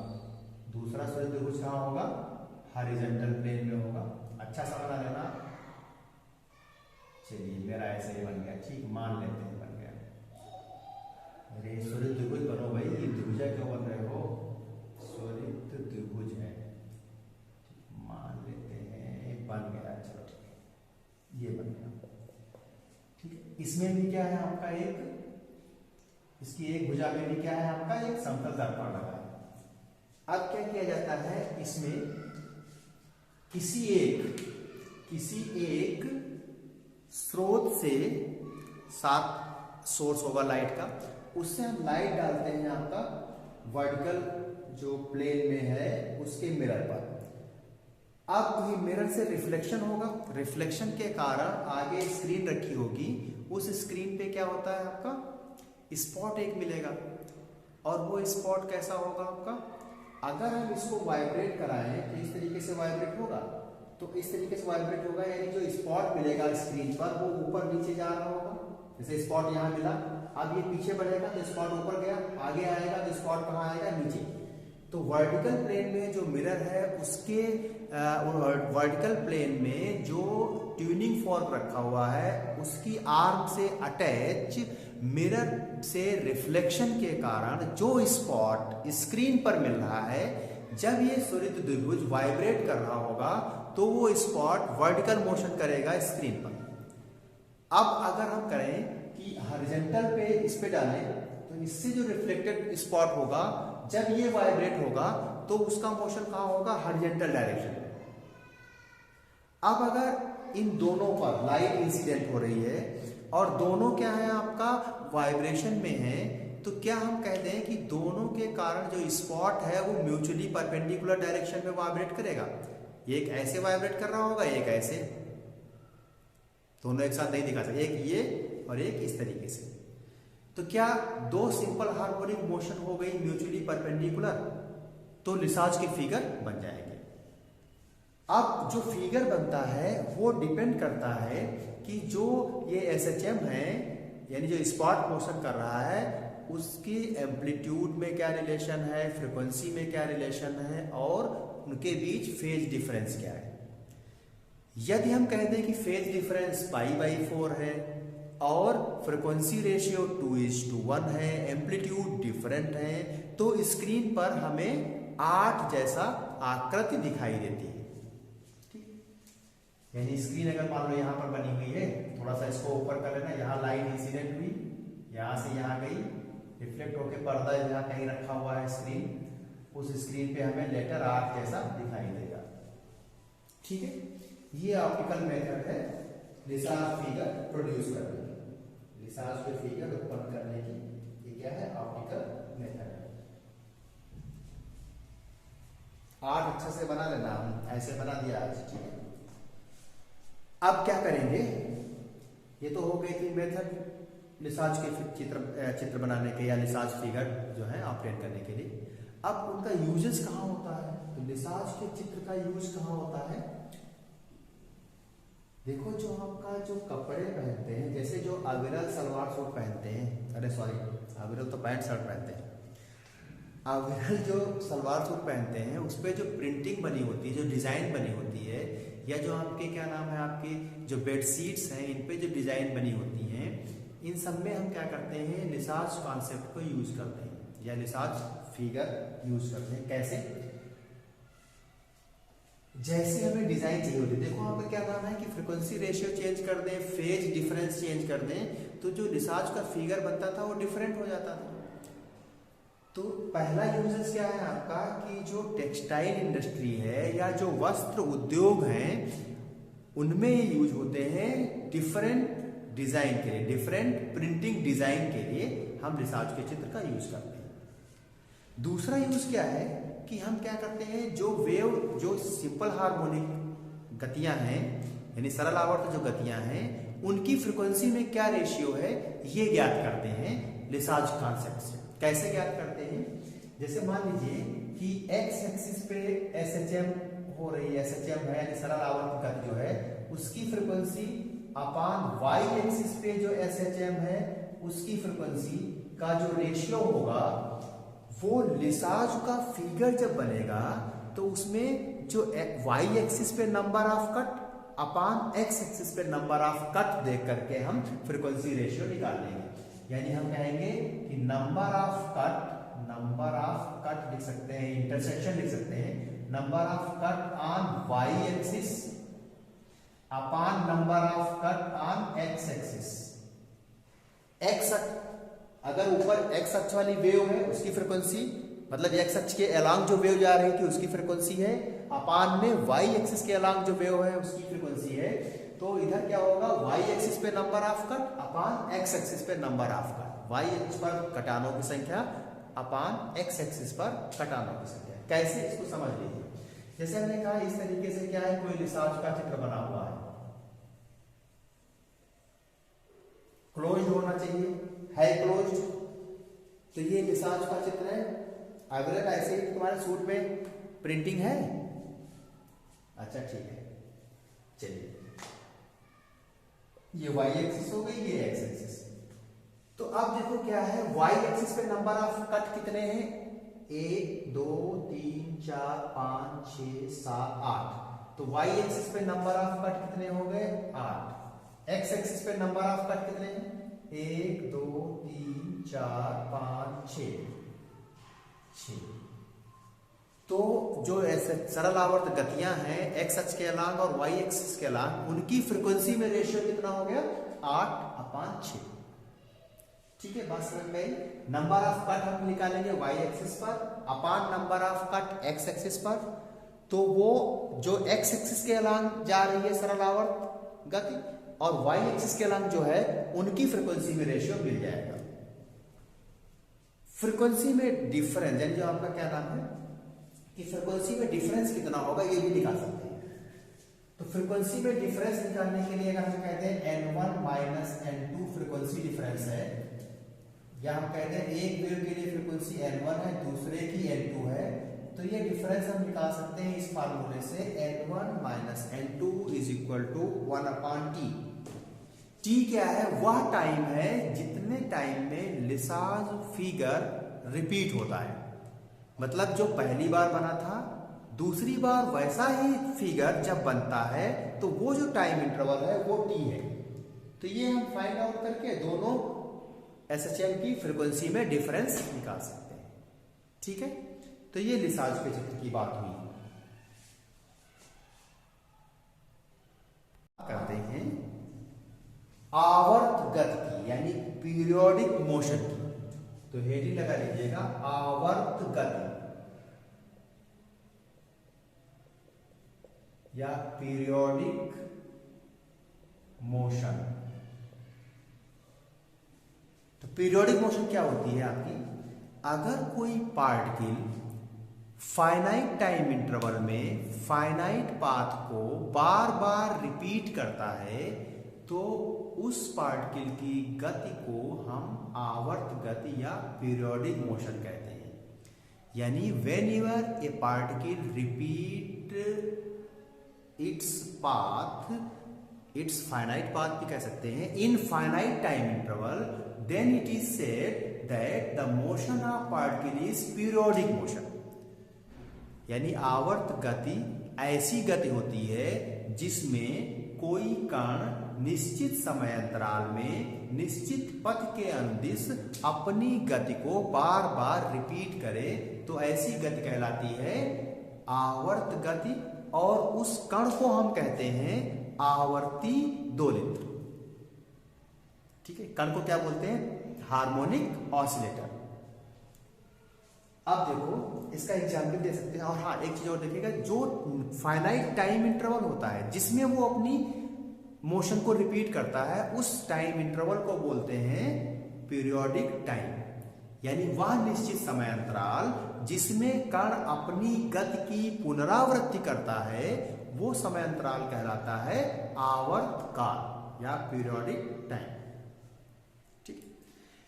दूसरा सोलिड त्रिभुज कहाँ होगा, हॉरिजॉन्टल प्लेन में होगा। अच्छा सा बना लेना। चलिए मेरा ऐसे ही बन गया, ठीक मान लेते हैं बन गया। अरे सोलिड त्रिभुज बनो भाई, ये त्रिभुजा क्यों बन रहे हो, सोलिड त्रिभुज है, मान लेते हैं बन गया। चलो ठीक है, ये बन गया। ठीक है, इसमें भी क्या है आपका एक, इसकी एक भुजा में भी क्या है आपका एक समतल दर्पण लगा है। अब क्या किया जाता है, इसमें किसी एक स्रोत से, साथ सोर्स होगा लाइट का, उससे हम लाइट डालते हैं आपका वर्टिकल जो प्लेन में है उसके मिरर पर। अब ये मिरर से रिफ्लेक्शन होगा, रिफ्लेक्शन के कारण आगे स्क्रीन रखी होगी, उस स्क्रीन पे क्या होता है आपका स्पॉट एक मिलेगा। और वो स्पॉट कैसा होगा आपका, अगर हम इसको वाइब्रेट कराएं तो इस तरीके से वाइब्रेट होगा, तो इस तरीके से वाइब्रेट होगा, यानी जो स्पॉट मिलेगा स्क्रीन पर वो ऊपर नीचे जा रहा होगा। जैसे स्पॉट यहाँ मिला, अब ये पीछे बढ़ेगा तो स्पॉट ऊपर गया, आगे आएगा तो स्पॉट कहाँ आएगा, नीचे। तो वर्टिकल प्लेन में जो मिरर है उसके वर्टिकल प्लेन में जो ट्यूनिंग फॉर्क रखा हुआ है उसकी आर्म से अटैच मिरर से रिफ्लेक्शन के कारण जो स्पॉट स्क्रीन पर मिल रहा है, जब ये सोलिड द्विभुज वाइब्रेट कर रहा होगा तो वो स्पॉट वर्टिकल मोशन करेगा स्क्रीन पर। अब अगर हम करें कि हॉरिजॉन्टल पे इस पे डालें तो इससे जो रिफ्लेक्टेड स्पॉट होगा जब ये वाइब्रेट होगा तो उसका मोशन कहाँ होगा, हॉरिजॉन्टल डायरेक्शन में। अब अगर इन दोनों पर लाइट इंसिडेंट हो रही है और दोनों क्या है आपका वाइब्रेशन में है, तो क्या हम कहते हैं कि दोनों के कारण जो स्पॉट है वो म्यूचुअली परपेंडिकुलर डायरेक्शन में वाइब्रेट करेगा। एक ऐसे वाइब्रेट कर रहा होगा, एक ऐसे, दोनों एक साथ नहीं दिखा सकते, एक ये और एक इस तरीके से। तो क्या दो सिंपल हार्मोनिक मोशन हो गई म्यूचुअली परपेंडिकुलर, तो लिसाज के फिगर बन जाएंगे। अब जो फिगर बनता है वो डिपेंड करता है कि जो ये SHM है, यानी जो स्पॉट मोशन कर रहा है उसकी एम्पलीट्यूड में क्या रिलेशन है, फ्रीक्वेंसी में क्या रिलेशन है, और उनके बीच फेज डिफरेंस क्या है। यदि हम कहते हैं कि फेज डिफरेंस π/4 है और फ्रीक्वेंसी रेशियो 2:1 है, एम्पलीट्यूड डिफरेंट है, तो स्क्रीन पर हमें 8 जैसा आकृति दिखाई देती है। यानी स्क्रीन अगर मान लो यहाँ पर बनी हुई है, थोड़ा सा इसको ऊपर कर लेना, यहाँ लाइट इंसिडेंट हुई, यहाँ से यहाँ गई, रिफ्लेक्ट होकर पर्दा यहाँ कहीं रखा हुआ है स्क्रीन, उस स्क्रीन पे हमें लेटर 8 जैसा दिखाई देगा। ठीक है, ये ऑप्टिकल मेथड है लिसाज फिगर प्रोड्यूस करने की, लिसाज पे फिगर उत्पन्न करने की। ये क्या है, ऑप्टिकल मेथड है। 8 अच्छे से बना लेना, हम ऐसे बना दिया आज। ठीक है, अब क्या करेंगे, ये तो हो गई थी मेथड लिसाज के चित्र बनाने के या लिसाज फिगर जो है ऑपरेट करने के लिए। अब उनका यूजेस कहाँ होता है, तो लिसाज के चित्र का यूज कहाँ होता है। देखो जो आपका जो कपड़े पहनते हैं, जैसे जो अविरल सलवार सूट पहनते हैं, अरे सॉरी अविरल तो पैंट शर्ट पहनते हैं, अविरल जो सलवार सूट पहनते हैं उस पर जो प्रिंटिंग बनी होती है, जो डिजाइन बनी होती है, या जो आपके क्या नाम है आपके जो बेडशीट्स हैं इन पे जो डिजाइन बनी होती हैं, इन सब में हम क्या करते हैं, लिसाज कॉन्सेप्ट को यूज करते हैं या लिसाज फिगर यूज करते हैं। कैसे, जैसे हमें डिजाइन चाहिए होती है, देखो आपका क्या नाम है कि फ्रीक्वेंसी रेशियो चेंज कर दें, फेज डिफरेंस चेंज कर दें, तो जो लिसाज का फिगर बनता था वो डिफरेंट हो जाता था। तो पहला यूजेस क्या है आपका, कि जो टेक्सटाइल इंडस्ट्री है या जो वस्त्र उद्योग हैं उनमें यूज होते हैं डिफरेंट डिजाइन के लिए, डिफरेंट प्रिंटिंग डिजाइन के लिए हम लिसाज के चित्र का यूज करते हैं। दूसरा यूज क्या है कि हम क्या करते हैं, जो वेव, जो सिंपल हार्मोनिक गतियां हैं यानी सरल आवर्त जो गतियां हैं, उनकी फ्रीक्वेंसी में क्या रेशियो है ये ज्ञात करते हैं लिसाज कॉन्सेप्ट से। कैसे ज्ञात करते हैं, जैसे मान लीजिए कि एक्स एक्सिस पे एसएचएम हो रही है, एसएचएम है यानी सरल आवर्त गति जो है उसकी फ्रीक्वेंसी अपान वाई एक्सिस पे जो एसएचएम है उसकी फ्रीक्वेंसी का जो रेशियो होगा, वो लिसाज का फिगर जब बनेगा तो उसमें जो वाई एक्सिस पे number of cut upon x axis पे नंबर ऑफ कट देख करके हम फ्रीक्वेंसी रेशियो निकाल लेंगे। यानी हम कहेंगे कि नंबर ऑफ कट लिख सकते हैं, इंटरसेक्शन लिख सकते हैं, number of cut on y axis upon number of cut on x axis. X अगर ऊपर एक्स अक्ष वाली वेव है उसकी फ्रीक्वेंसी, मतलब एक्स अक्ष के अलोंग जो वेव जा रही थी उसकी फ्रीक्वेंसी है, अपान में वाई एक्सिस के अलोंग जो वेव है उसकी फ्रीक्वेंसी है। तो इधर क्या होगा, वाई एक्सिस पे number of cut upon x axis पे number of cut, y axis पर कटानों की संख्या अपान एक्स एक्सिस पर कटानों की संख्या। कैसे, इसको समझ लीजिए। जैसे हमने कहा इस तरीके से क्या है, कोई लिसाज का चित्र बना हुआ है, क्लोज्ड होना चाहिए, है क्लोज्ड, तो ये लिसाज का चित्र है। अगर ऐसे ही तुम्हारे सूट में प्रिंटिंग है, अच्छा ठीक है, चलिए ये वाई एक्सिस हो गई, ये एक्स एक्सिस। तो अब देखो क्या है, वाई एक्सिस पे नंबर ऑफ कट कितने हैं, 1 2 3 4 5 6 7 8। तो वाई एक्सिस पे नंबर ऑफ कट कितने हो गए, 8। एक्स एक्सिस पे नंबर ऑफ कट कितने हैं, 1 2 3 4 5 6। तो जो ऐसे सरल आवर्त गतियां हैं एक्स अक्ष के अलांग और वाई एक्सिस के अलांग, उनकी फ्रीक्वेंसी में रेशियो कितना हो गया, 8/6। ठीक है, बात समझ में आई। नंबर ऑफ कट हम निकालेंगे वाई एक्सिस पर upon number of cut x axis पर। तो वो जो एक्स एक्सिस के अलांग जा रही है सरल आवर्त गति और वाई एक्सिस के अलांग जो है उनकी फ्रीक्वेंसी में रेशियो मिल जाएगा। फ्रीक्वेंसी में डिफरेंस, यानी जो आपका क्या नाम है कि फ्रीक्वेंसी में डिफरेंस कितना होगा ये भी निकाल सकते हैं। तो फ्रीक्वेंसी में डिफरेंस निकालने के लिए अगर हम कहते हैं n1 minus n2 frequency difference है, या हम कहते हैं एक वेव के लिए फ्रीक्वेंसी n1 है दूसरे की n2 है, तो ये डिफरेंस हम निकाल सकते हैं इस फार्मूले से, n1 minus n2 is equal to 1/t। t क्या है, वह टाइम है जितने टाइम में लिसाज फिगर रिपीट होता है। मतलब जो पहली बार बना था दूसरी बार वैसा ही फिगर जब बनता है तो वो जो टाइम इंटरवल है वो t है। तो ये हम फाइंड आउट करके दोनों एसएचएम की फ्रीक्वेंसी में डिफरेंस निकाल सकते हैं। ठीक है, तो ये लिसाज के चित्र की बात हुई। करते हैं आवर्त गति की, यानी पीरियोडिक मोशन की। तो हेडिंग लगा लीजिएगा, आवर्त गति या पीरियोडिक मोशन। तो पीरियोडिक मोशन क्या होती है आपकी, अगर कोई पार्टिकल फाइनाइट टाइम इंटरवल में फाइनाइट पाथ को बार बार रिपीट करता है तो उस पार्टिकल की गति को हम आवर्त गति या पीरियोडिक मोशन कहते हैं। यानी whenever a particle repeat its path, its finite path भी कह सकते हैं, in finite time interval, then it is said that the motion of particle is periodic motion. यानी आवर्त गति ऐसी गति होती है जिसमें कोई कण निश्चित समय अंतराल में निश्चित पथ के अनुदिश अपनी गति को बार बार रिपीट करे, तो ऐसी गति कहलाती है आवर्त गति, और उस कण को हम कहते हैं आवर्ती दोलित्र। ठीक है, कण को क्या बोलते हैं, हार्मोनिक ऑसिलेटर। अब देखो इसका एग्जाम्पल दे सकते हैं। और हाँ, एक चीज और देखिएगा, जो फाइनाइट टाइम इंटरवल होता है जिसमें वो अपनी मोशन को रिपीट करता है, उस टाइम इंटरवल को बोलते हैं पीरियोडिक टाइम। यानी वह निश्चित समय अंतराल जिसमें कण अपनी गति की पुनरावृत्ति करता है, वो समय अंतराल कहलाता है आवर्त काल या पीरियोडिक टाइम। ठीक,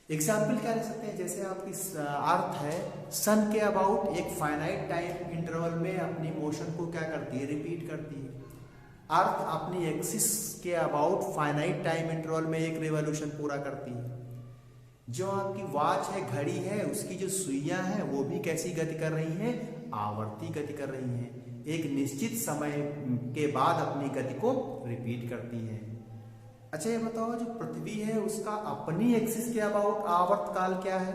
एग्जाम्पल क्या ले सकते हैं, जैसे आपकी अर्थ है, सन के अबाउट एक फाइनाइट टाइम इंटरवल में अपनी मोशन को क्या करती है, रिपीट करती है। अर्थ अपनी एक्सिस के अबाउट फाइनाइट टाइम इंटरवल में एक रिवॉल्यूशन पूरा करती है। जो आपकी वॉच है, घड़ी है, उसकी जो सुइयां हैं वो भी कैसी गति कर रही हैं, आवर्ती गति कर रही हैं, एक निश्चित समय के बाद अपनी गति को रिपीट करती है। अच्छा ये बताओ, जो पृथ्वी है उसका अपनी एक्सिस के अबाउट आवर्त काल क्या है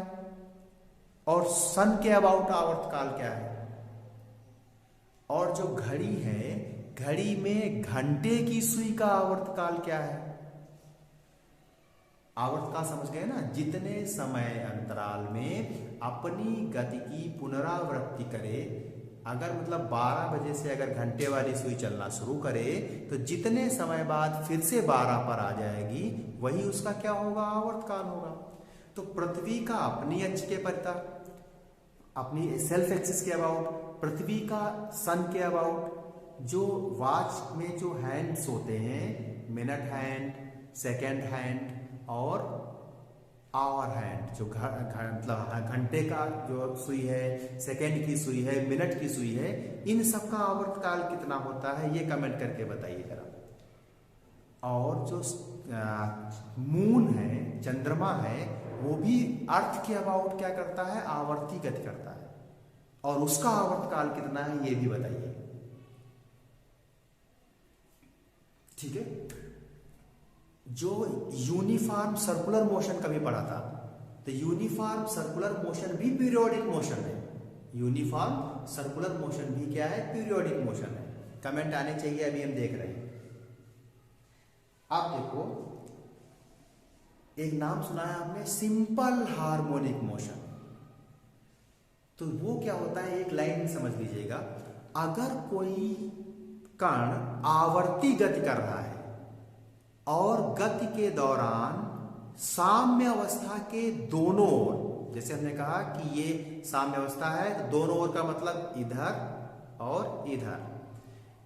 और सन के अबाउट आवर्त काल क्या है? और जो घड़ी है, घड़ी में घंटे की सुई का आवर्त काल क्या है? आवर्त काल समझ गए ना, जितने समय अंतराल में अपनी गति की पुनरावृत्ति करे। अगर मतलब 12 बजे से अगर घंटे वाली सुई चलना शुरू करे तो जितने समय बाद फिर से 12 पर आ जाएगी, वही उसका क्या होगा, आवर्त काल होगा। तो पृथ्वी का अपनी अक्ष के परिता, अपनी सेल्फ एक्सिस के अबाउट, पृथ्वी का सन के अबाउट, जो वॉच में जो हैंड्स होते हैं, मिनट हैंड, सेकेंड हैंड और आवर हैंड, जो मतलब घंटे का जो सुई है, सेकेंड की सुई है, मिनट की सुई है, इन सब का आवर्त काल कितना होता है, ये कमेंट करके बताइए जरा। और जो मून है, चंद्रमा है, वो भी अर्थ के अबाउट क्या करता है, आवर्ती गति करता है, और उसका आवर्त काल कितना है ये भी बताइए। ठीक है, जो यूनिफॉर्म सर्कुलर मोशन कभी पढ़ा था, तो यूनिफॉर्म सर्कुलर मोशन भी पीरियोडिक मोशन है। यूनिफॉर्म सर्कुलर मोशन भी क्या है, पीरियोडिक मोशन है। कमेंट आने चाहिए, अभी हम देख रहे हैं। आप देखो, एक नाम सुना है आपने, सिंपल हार्मोनिक मोशन। तो वो क्या होता है, एक लाइन में समझ लीजिएगा। अगर कोई कण आवर्ती गति कर रहा है और गति के दौरान साम्य अवस्था के दोनों ओर, जैसे हमने कहा कि ये साम्य अवस्था है, तो दोनों ओर का मतलब इधर और इधर।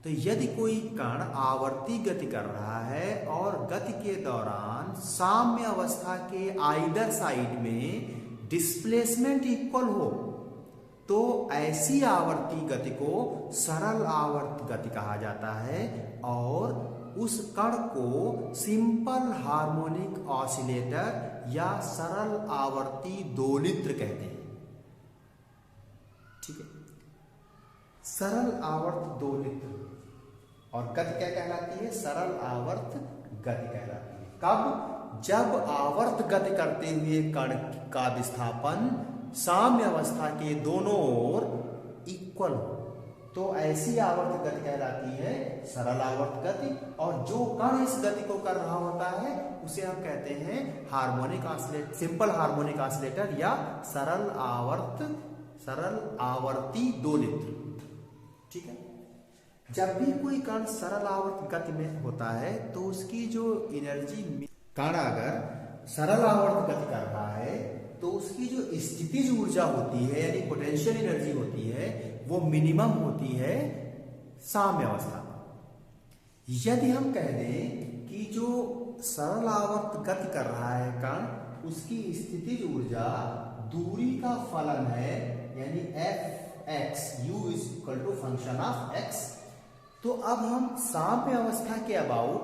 तो यदि कोई कण आवर्ती गति कर रहा है और गति के दौरान साम्य अवस्था के आइदर साइड में डिस्प्लेसमेंट इक्वल हो, तो ऐसी आवर्ती गति को सरल आवर्त गति कहा जाता है, और उस कण को सिंपल हार्मोनिक ऑसिलेटर या सरल आवर्ती दोलित्र कहते हैं। ठीक है, सरल आवर्त दोलित्र। और गति क्या कहलाती है, सरल आवर्त गति कहलाती है। कब, जब आवर्त गति करते हुए कण का विस्थापन साम्य अवस्था के दोनों ओर इक्वल हो, तो ऐसी आवर्त गति कहलाती है सरल आवर्त गति। और जो कण इस गति को कर रहा होता है उसे हम कहते हैं harmonic oscillator, simple harmonic oscillator या सरल आवर्ती दोलित्र। ठीक है, जब भी कोई कण सरल आवर्त गति में होता है तो उसकी जो एनर्जी, कण अगर सरल आवर्त गति कर रहा है तो उसकी जो स्थितिज ऊर्जा होती है, यानी पोटेंशियल एनर्जी होती है, वो मिनिमम होती है साम्य अवस्था में। यदि हम कह दें कि जो सरल आवर्त गति कर रहा है कण, उसकी स्थितिज ऊर्जा दूरी का फलन है, यानी f(x), u is equal to function of x। तो अब हम साम्य अवस्था के अबाउट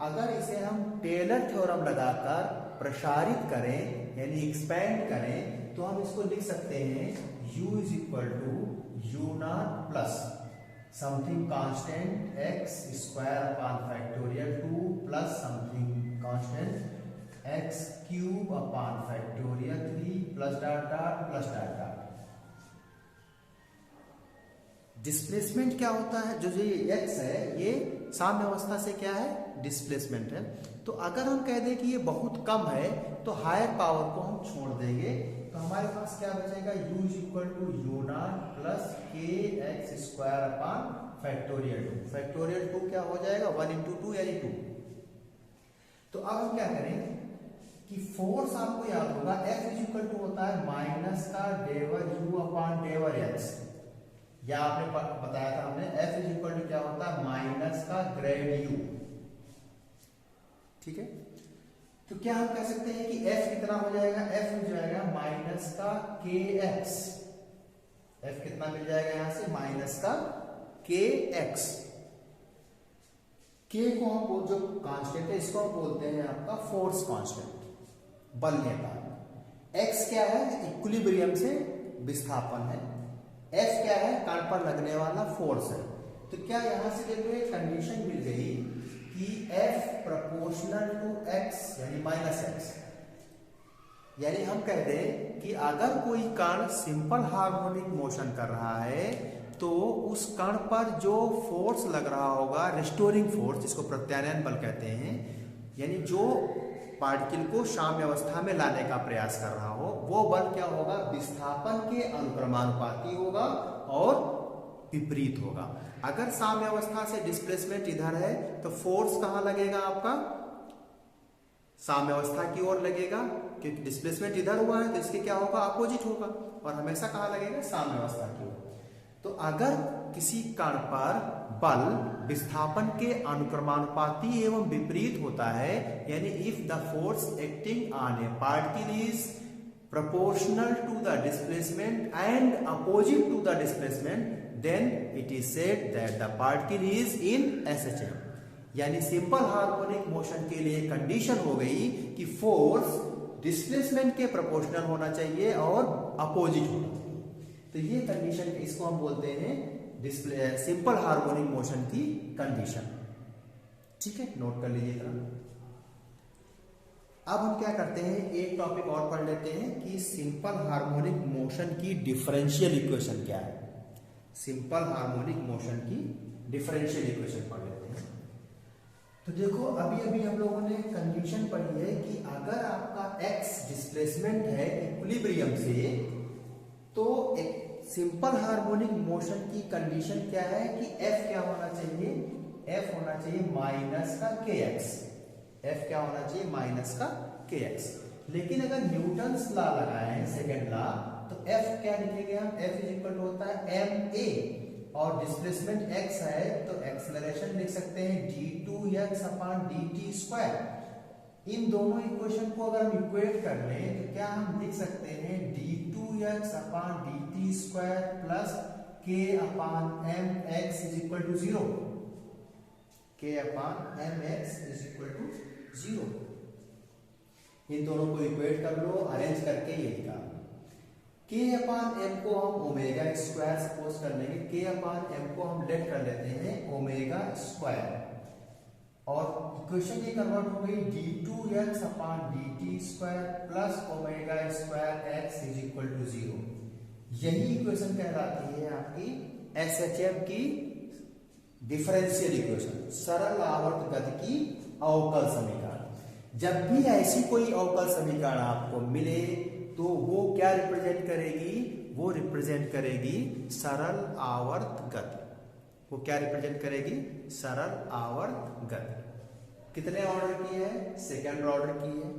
अगर इसे हम टेलर थ्योरम लगाकर प्रसारित करें, यानी एक्सपेंड करें, तो हम इसको लिख सकते हैं u is equal to u not plus something constant x square upon factorial 2 plus something constant x cube upon factorial 3 plus dot dot plus dot dot. Displacement क्या होता है, जो ये x है ये साम्य अवस्था से क्या है, डिस्प्लेसमेंट है। तो अगर हम कह दें कि ये बहुत कम है तो हायर पावर को हम छोड़ देंगे, तो हमारे पास क्या बचेगा, u is equal to u not plus k x square upon factorial 2। Factorial 2 क्या हो जाएगा, 1 इंटू 2 यानी 2। तो अब हम क्या करें कि फोर्स आपको याद होगा F इज इक्वल टू होता है माइनस का डेवर u अपॉन डेवर x, या आपने बताया था हमने F इज इक्वल टू क्या होता है माइनस का ग्रेड u। ठीक है, तो क्या हम कह सकते हैं कि F कितना हो जाएगा, F हो जाएगा माइनस का kx। F कितना मिल जाएगा यहां से, माइनस का kx। k को हम जो कांस्टेंट है इसको हम बोलते हैं आपका फोर्स कांस्टेंट, बल्य कारक। x क्या है, इक्विलिब्रियम से विस्थापन है। f क्या है, कण पर लगने वाला फोर्स है। तो क्या यहां से देखो एक कंडीशन मिल गई कि f प्रोपोर्शनल टू x यानी माइनस x, यानी हम कहते हैं कि अगर कोई कण सिंपल हार्मोनिक मोशन कर रहा है तो उस कण पर जो फोर्स लग रहा होगा, रिस्टोरिंग फोर्स जिसको प्रत्यानयन बल कहते हैं, यानी जो पार्टिकल को साम्य अवस्था में लाने का प्रयास कर रहा हो, वो बल क्या होगा, विस्थापन के अनुक्रमानुपाती होगा और विपरीत होगा। अगर साम्य अवस्था से डिस्प्लेसमेंट इधर है तो फोर्स कहां लगेगा आपका, साम्य अवस्था की ओर लगेगा, क्योंकि डिस्प्लेसमेंट इधर हुआ है तो इसके क्या होगा, अपोजिट होगा, और हमेशा कहां लगेगा, साम्य अवस्था की ओर। तो अगर किसी कण पर बल विस्थापन के अनुक्रमानुपाती एवं विपरीत होता है, यानी if the force acting on A particle is proportional to the displacement and opposite to the displacement, then it is said that the particle is in SHM। यानी सिंपल हार्मोनिक मोशन के लिए कंडीशन हो गई कि फोर्स डिस्प्लेसमेंट के प्रोपोर्शनल होना चाहिए और अपोजिट होना चाहिए। तो ये कंडीशन, इसको हम बोलते हैं सिंपल हार्मोनिक मोशन की कंडीशन। ठीक है, नोट कर लीजिए जरा। अब हम क्या करते हैं, एक टॉपिक और पढ़ लेते हैं कि सिंपल हार्मोनिक मोशन की डिफरेंशियल इक्वेशन क्या है। सिंपल हार्मोनिक मोशन की डिफरेंशियल इक्वेशन पढ़ लेते हैं। तो देखो अभी अभी हम लोगों ने कंडीशन पढ़ी है कि अगर आपका x डिस्प्लेसमेंट है इक्विलिब्रियम से, तो एक सिंपल हार्मोनिक मोशन की कंडीशन क्या है कि f क्या होना चाहिए, f होना चाहिए माइनस का kx। f क्या होना चाहिए, माइनस का kx। लेकिन अगर न्यूटन्स लॉ लगाएं, सेकेंड लॉ, तो f क्या लिखेंगे हम, f इज इक्वल टू होता है ma, और डिस्प्लेसमेंट x है तो एक्सेलरेशन लिख सकते हैं d2x अपॉन dt स्क्वायर। इन दोनों इक्वेशन को अगर हम इक्वेट कर लें तो क्या हम लिख सकते हैं d2x upon dt square plus k upon mx is equal to 0। k upon mx is equal to 0। इन दोनों को इक्वेट कर लो, अरेंज करके ये लिखा। k अपॉन m को हम ओमेगा स्क्वायर सपोज कर लेंगे, k अपॉन m को हम लेट कर लेते हैं ओमेगा स्क्वायर, और इक्वेशन ये कन्वर्ट हो गई d2x upon dt square plus omega square x is equal to 0। यही इक्वेशन कहलाती है आपकी SHM की डिफरेंशियल इक्वेशन, सरल आवर्त गति की अवकल समीकरण। जब भी ऐसी कोई अवकल समीकरण आपको मिले तो वो क्या रिप्रेजेंट करेगी, वो रिप्रेजेंट करेगी सरल आवर्त गति। वो क्या रिप्रेजेंट करेगी, सरल आवर्त गति। कितने ऑर्डर की है, सेकंड ऑर्डर की है।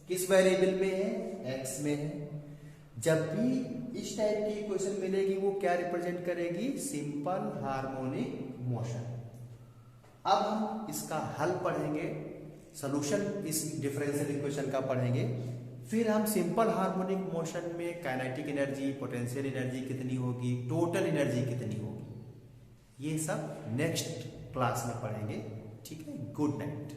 किस वेरिएबल में है, x में है। जब भी इस टाइप की इक्वेशन मिलेगी वो क्या रिप्रेजेंट करेगी, सिंपल हार्मोनिक मोशन। अब हम इसका हल पढ़ेंगे, सॉल्यूशन इस डिफरेंशियल इक्वेशन का पढ़ेंगे, फिर हम सिंपल हार्मोनिक मोशन में काइनेटिक एनर्जी, पोटेंशियल एनर्जी कितनी होगी, टोटल एनर्जी कितनी होगी, ये सब नेक्स्ट क्लास में पढ़ेंगे। ठीक है, गुड नाइट।